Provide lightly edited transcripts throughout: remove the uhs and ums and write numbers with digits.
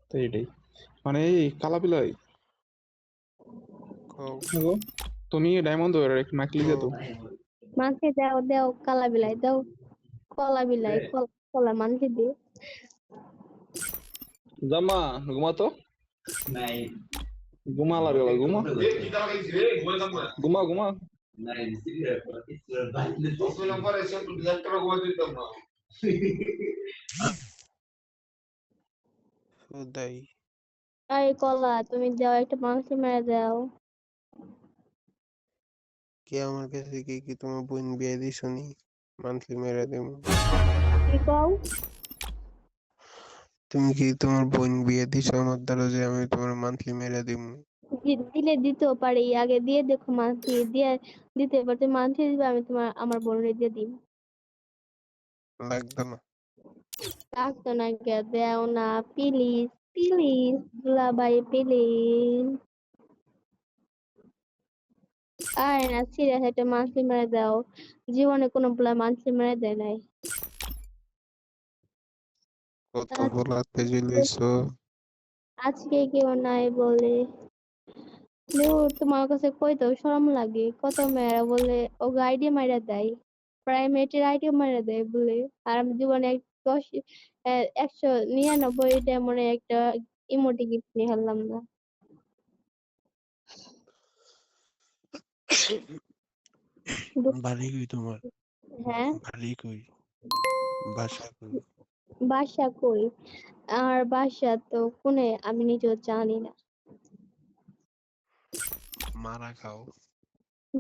তো এটাই মানে এই কালাবিলাই কও গো, তুমি ডায়মন্ড ওর একটু নাকলি দে তো। মানছি দাও দাও কালা বিলাই দাও কলা বিলাই কলা মানছি দি জামা ঘুমা তো, ঘুমা লাগে ঘুমা ঘুমা ঘুমা। সুদাই এই কলা তুমি দাও একটা মাংস মেরে দাও কে আমার কাছে কি তোমার বোন বিয়ে দিছনি মান্থলি মেরে দেবো? কি কও তুমি কি তোমার বোন বিয়ে দিছো আমার দ্বারা যে আমি তোমার মান্থলি মেরে দিব? দিলে দিতেও পারি আগে দিয়ে দেখো মান্থলি দিয়ে দিতে এবার তুমি মান্থলি দিবে আমি আমার বোনের দিয়ে দিই লাগতো না। লাগতো না কে দেও না প্লিজ প্লিজ দুলাভাই প্লিজ আয় না সিরিয়াস একটা মান্থলি মেরে দাও জীবনে কোনো বলা মান্থলি মেরে দেয় নাই কত বলাতে জ্বলিয়েছো? আজকে কেউ নাই বলে তোমার কাছে কইতেও শরম লাগে কত মেয়েরা বলে ও আইডি মাইরা দেয় প্রাইমেটের আইডি মাইরা দেয় বলে আর আমি জীবনে 199 মনে একটা ইমোটি গিফট নিয়ে হারলাম না বাড়ি কই তোমার? হ্যাঁ বাড়ি কই? বাসা কই? বাসা কই আর বাসা তো কোনে আমি নিজেও জানি না মারা খাও।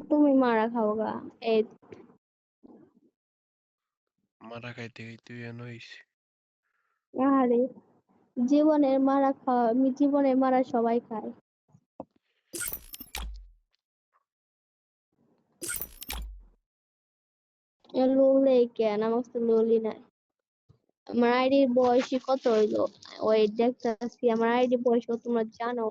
তুমি মারা খাও গা এই মারা খাইতে খাইতে এন হইছে। আরে জীবনের মারা খাওয়া জীবনের মারা সবাই খায় লোলে কেন আমার তো লোলি নাই আমার আইডির বয়স কত হইলো ওই দেখতেছি আমার আইডি বয়স কত তোমরা জানো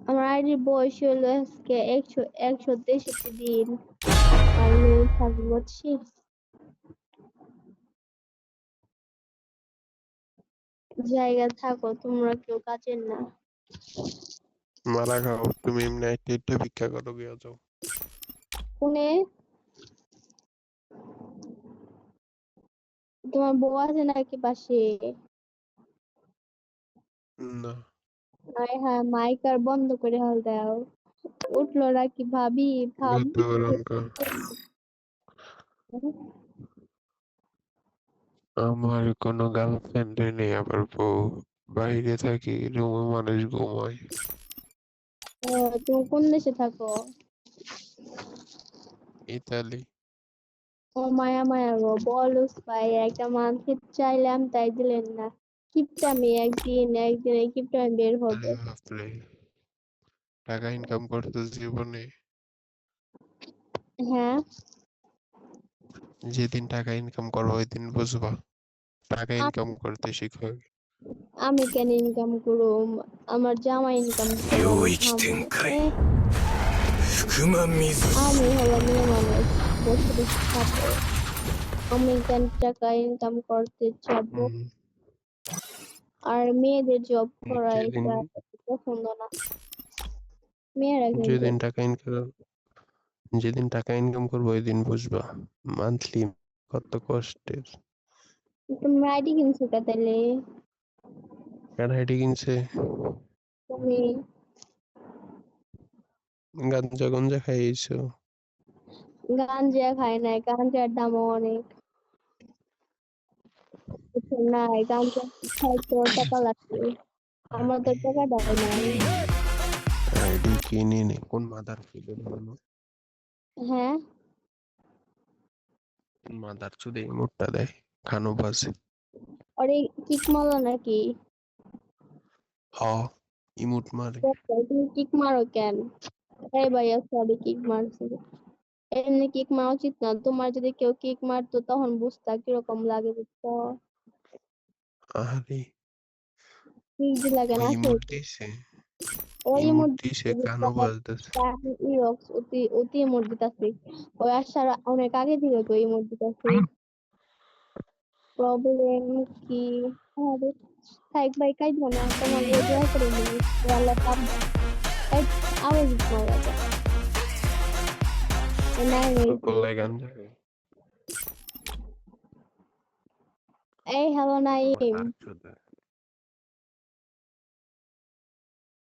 আমার আইডির বয়স হলো আজকে 163 দিন আর লোল থাকবো বুঝছি জায়গা থাকো তোমরা কেউ কাজের না মারা খাও তুমি এমনি একটা ভিক্ষা করো গিয়া যাও। কোনে তোমার বউ আছে নাকি পাশে না হায় হায় মাইক আর বন্ধ করে হাল দাও উঠলো নাকি ভাবি ভাবি আমার কোনো গার্লফ্রেন্ড নেই আবার বউ বাইরে থাকি রুমে মানুষ ঘুমায়। তুমি কোন দেশে থাকো ইতালি। ও মায়া মায়া গো বলুস ভাই একটা মানসিক চাইলাম তাই দিলেন না কিপটামি একদিন একদিন এই কিপটামি বের হবে বাপরে টাকা ইনকাম করতে জীবনে হ্যাঁ যেদিন টাকা ইনকাম করবো ওই দিন বুঝবা টাকা ইনকাম করতে শিখো। আমি কেন ইনকাম করুম আমার জামা ইনকাম আমি হলো মেয়ে মানুষ বসে বসে খাবো আমি কেন টাকা ইনকাম করতে যাবো আর মেয়েদের জব করা যেদিন এটা পছন্দ না মেয়েরা কিন্তু যেদিন টাকা ইনকাম করবো ওই দিন বুঝবা মান্থলি কত কষ্টের। তুমি আইডি কিনছো কে তাইলে আইডি কিনছে তুমি গাঞ্জা গঞ্জা খাইছো? গাঞ্জা খায় নাই গাঞ্জার দামও অনেক নাই গাঞ্জা খাইতে টাকা লাগবে আমার তো টাকা দেয় নাই আইডি কিনে নে কোন মাদার চুদে ধরো হ্যাঁ মাদার চুদে মোটটা দেয় খানো বাজে। আরে কিক মারলো নাকি হ ইমুট মারে। তুমি কিক মারো কেন এই ভাইয়া সরি কিক মারছি এমনি কিক মারা উচিত না তোমার যদি কেউ কিক মারতো তখন বুঝতা কিরকম লাগে বুঝতো আরে কিক যে লাগে ওই না ইমুট দিছে ওই ইমুট মধ্যে দিছে কানো বাজতেছে। ইরক্স অতি অতি মর্জিত আছে ওই আসার অনেক আগে থেকে তো এই মর্জিত আছে প্রবলেম কি আরে থাক ভাই কাজ না তোমার এই দোয়া করে নিই আল্লাহ পাপ এই আওয়াজ মারা যায় না করলে গান যাবে এই হ্যালো নাইম আর চোদা